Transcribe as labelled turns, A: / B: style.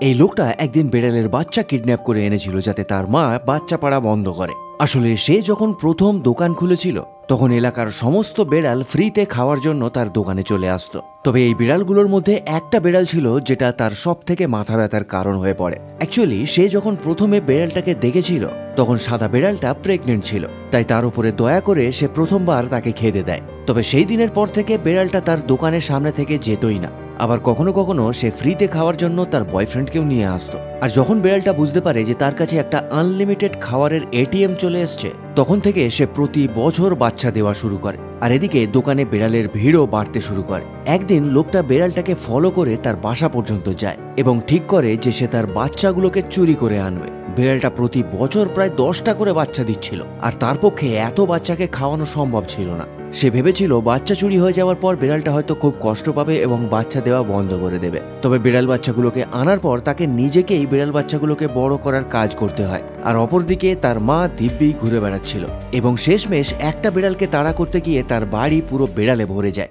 A: এই লোকটা একদিন বেড়ালের বাচ্চা কিডন্যাপ করে এনেছিল যাতে তার মা বাচ্চা পাড়া বন্ধ করে। আসলে সে যখন প্রথম দোকান খুলেছিল তখন এলাকার সমস্ত বেড়াল ফ্রিতে খাওয়ার জন্য তার দোকানে চলে আসতো। তবে এই বিড়ালগুলোর মধ্যে একটা বেড়াল ছিল যেটা তার সব থেকে মাথা ব্যথার কারণ হয়ে পড়ে। অ্যাকচুয়ালি সে যখন প্রথমে বেড়ালটাকে দেখেছিল তখন সাদা বেড়ালটা প্রেগনেন্ট ছিল, তাই তার উপরে দয়া করে সে প্রথমবার তাকে খেতে দেয়। তবে সেই দিনের পর থেকে বেড়ালটা তার দোকানের সামনে থেকে যেতই না। আবার কখনো কখনো সে ফ্রিতে খাওয়ার জন্য তার বয়ফ্রেন্ডকেও নিয়ে আসতো। আর যখন বেড়ালটা বুঝতে পারে যে তার কাছে একটা আনলিমিটেড খাবারের এটিএম চলে এসছে, তখন থেকে সে প্রতি বছর বাচ্চা দেওয়া শুরু করে। আর এদিকে দোকানে বেড়ালের ভিড়ও বাড়তে শুরু করে। একদিন লোকটা বেড়ালটাকে ফলো করে তার বাসা পর্যন্ত যায় এবং ঠিক করে যে সে তার বাচ্চাগুলোকে চুরি করে আনবে। বেড়ালটা প্রতি বছর প্রায় 10টা করে বাচ্চা দিচ্ছিল, আর তার পক্ষে এত বাচ্চাকে খাওয়ানো সম্ভব ছিল না। সে ভেবেছিল বাচ্চা চুরি হয়ে যাওয়ার পর বেড়ালটা হয়তো খুব কষ্ট পাবে এবং বাচ্চা দেওয়া বন্ধ করে দেবে। তবে বিড়াল বাচ্চাগুলোকে আনার পর তাকে নিজেকেই বিড়াল বাচ্চাগুলোকে বড় করার কাজ করতে হয়। আর অপরদিকে তার মা দিব্যি ঘুরে বেড়াচ্ছিল এবং শেষমেশ একটা বিড়ালকে তাড়া করতে গিয়ে তার বাড়ি পুরো বেড়ালে ভরে যায়।